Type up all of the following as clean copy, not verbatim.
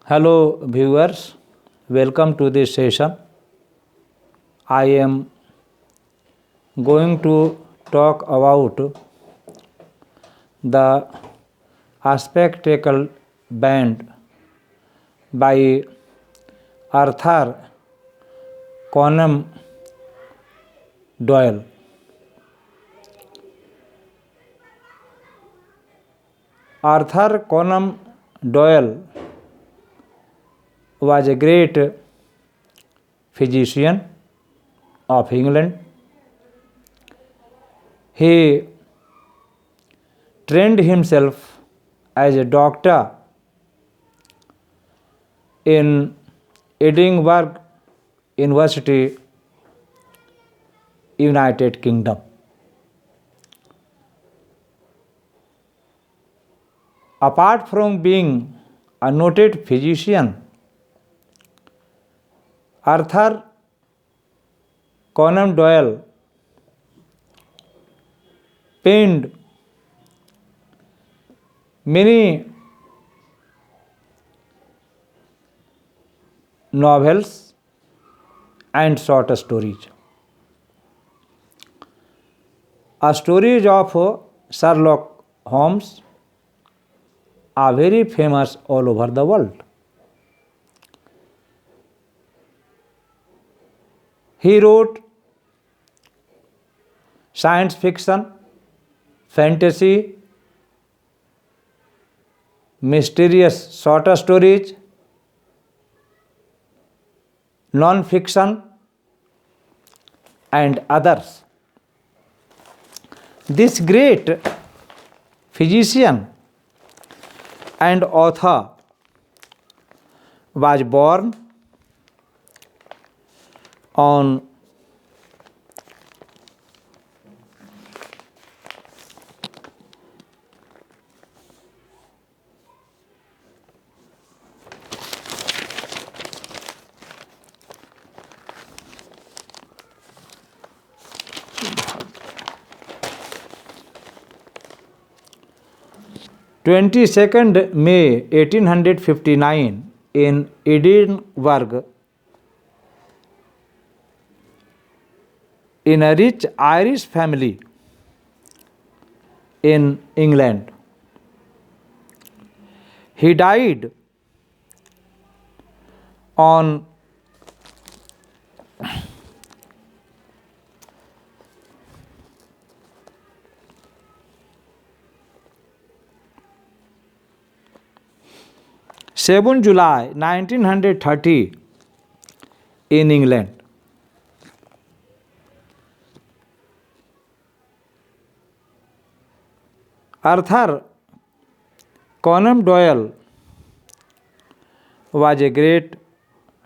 Hello viewers, welcome to this session. I am going to talk about the spectacle band by Arthur Conan Doyle. Arthur Conan Doyle was a great physician of England. He trained himself as a doctor in Edinburgh University, United Kingdom. Apart from being a noted physician, Arthur Conan Doyle penned many novels and short stories. Stories of Sherlock Holmes are very famous all over the world. He wrote science fiction, fantasy, mysterious short stories, non-fiction, and others. This great physician and author was born on 22nd May 1859 in Edinburgh, in a rich Irish family in England. He died on 7 July 1930 in England. Arthur Conan Doyle was a great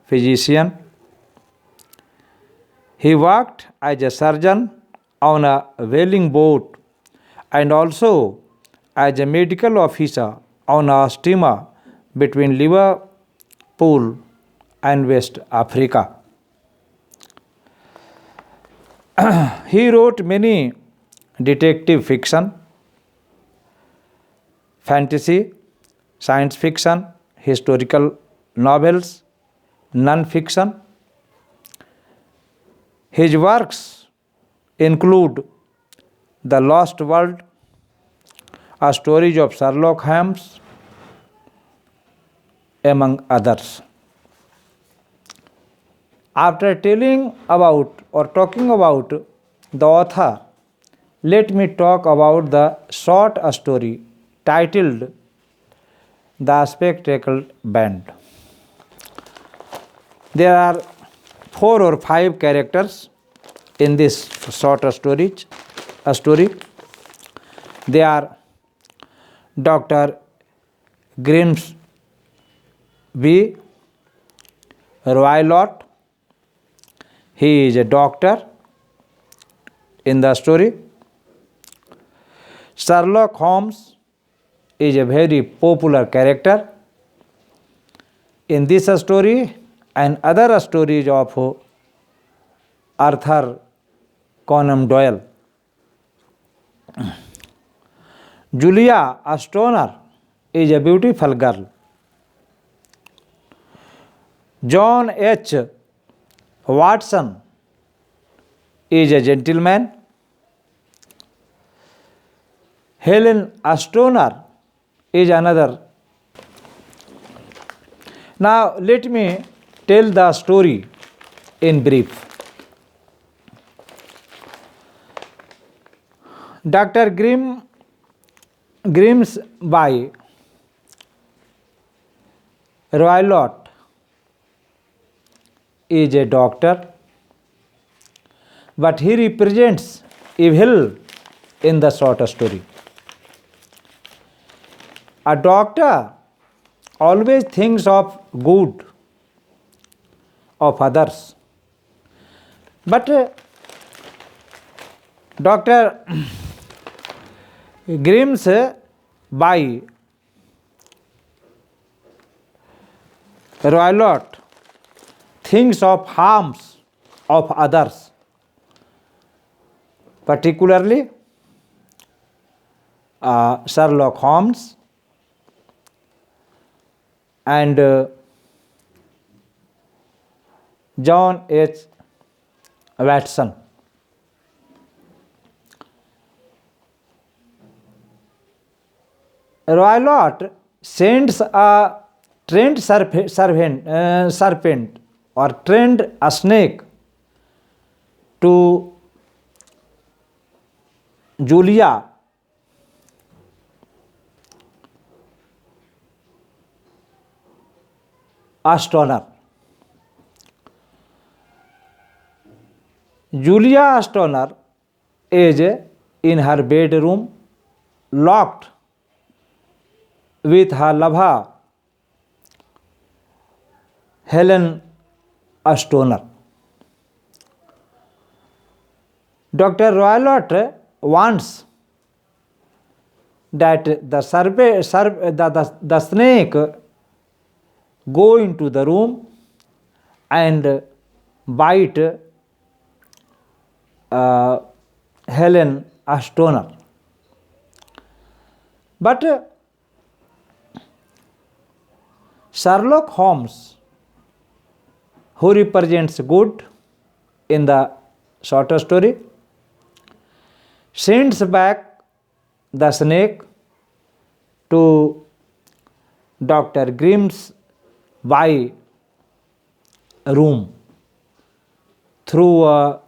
physician. He worked as a surgeon on a whaling boat and also as a medical officer on a steamer between Liverpool and West Africa. He wrote many detective fiction, fantasy, science fiction, historical novels, non-fiction. His works include The Lost World, A Stories of Sherlock Holmes, among others. After telling about or talking about the author, let me talk about the short story titled The Spectacled Band. There are 4 or 5 characters in this short story. They are Dr. Grimsby Roylott. He is a doctor in the story. Sherlock Holmes is a very popular character in this story and other stories of Arthur Conan Doyle. Julia Stoner is a beautiful girl. John H. Watson is a gentleman. Helen Stoner is another. Now, let me tell the story in brief. Dr. Grimsby Roylott is a doctor, but he represents evil in the short story. A doctor always thinks of good of others, but Dr. Grimsby Roylott thinks of harms of others, particularly Sherlock Holmes and John H. Watson. Roylott sends a trained serpent or trained a snake to Julia Stoner. Julia Stoner is in her bedroom locked with her lover Helen Stoner. Dr. Roylott wants that the snake go into the room and bite Helen Stoner. But Sherlock Holmes, who represents good in the short story, sends back the snake to Dr. Grimsby room through a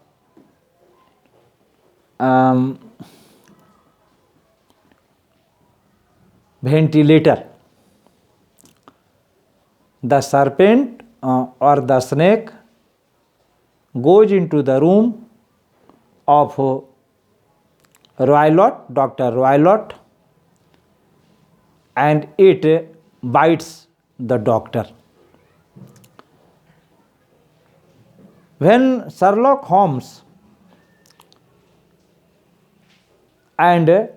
ventilator. The serpent or the snake goes into the room of Roylott, Dr. Roylott, and it bites the doctor. When Sherlock Holmes and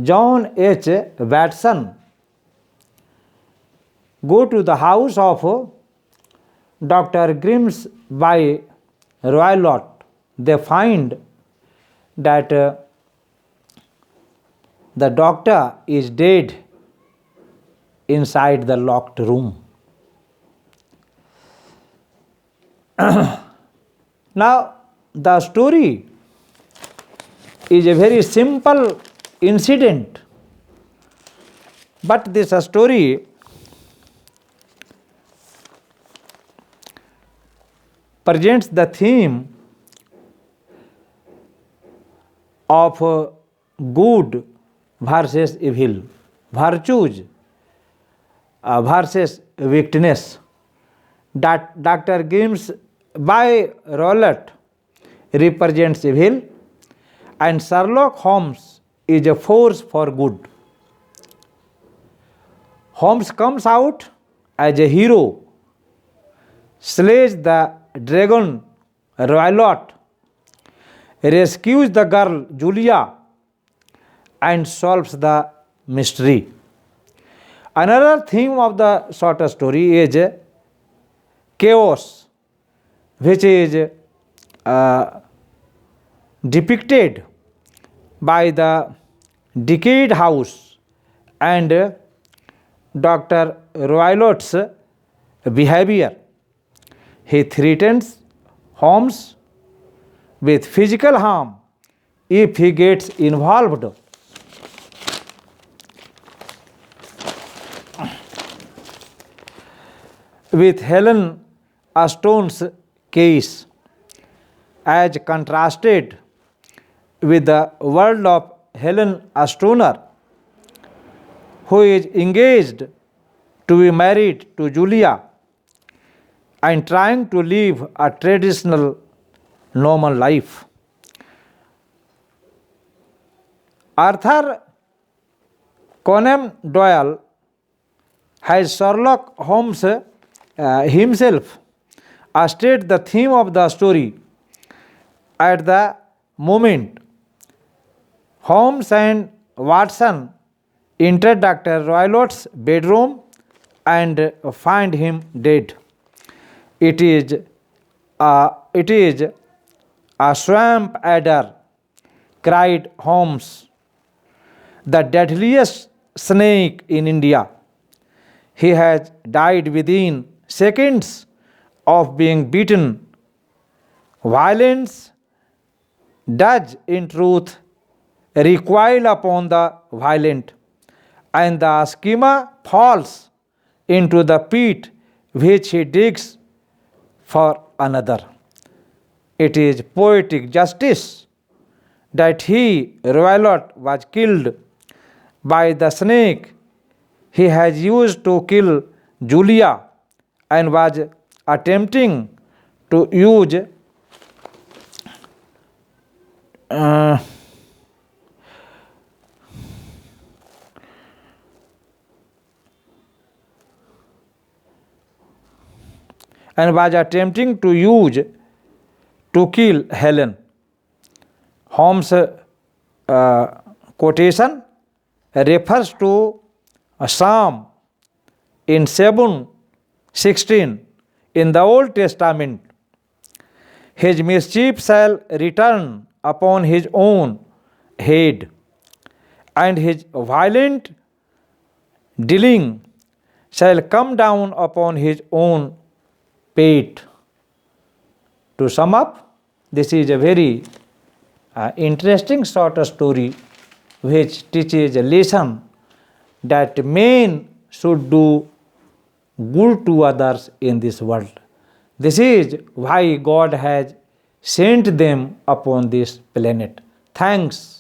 John H. Watson go to the house of Dr. Grimsby Roylott, they find that the doctor is dead inside the locked room. Now, the story is a very simple incident, but this story presents the theme of good versus evil, virtues versus wickedness. That Dr. Grimsby Roylott represents evil and Sherlock Holmes is a force for good. Holmes comes out as a hero, slays the dragon Roylott, rescues the girl Julia, and solves the mystery. Another theme of the short story is chaos, which is depicted by the decayed house and Dr. Roylott's behavior He threatens Holmes with physical harm if he gets involved. With Helen Stone's case, as contrasted with the world of Helen Stoner, who is engaged to be married to Julia and trying to live a traditional normal life. Arthur Conan Doyle has Sherlock Holmes himself state the theme of the story. At the moment Holmes and Watson enter Dr. Roylott's bedroom and find him dead. It is a swamp adder, cried Holmes, the deadliest snake in India. He has died within seconds of being bitten. Violence does in truth recoil upon the violent, and the schema falls into the pit which he digs for another. It is poetic justice that he, Roylott, was killed by the snake he has used to kill Julia and was attempting to use to kill Helen. Holmes' quotation refers to a psalm in 7:16 in the Old Testament. His mischief shall return upon his own head, and his violent dealing shall come down upon his own pate. To sum up, this is a very interesting short story which teaches a lesson that men should do good to others in this world. This is why God has sent them upon this planet. Thanks.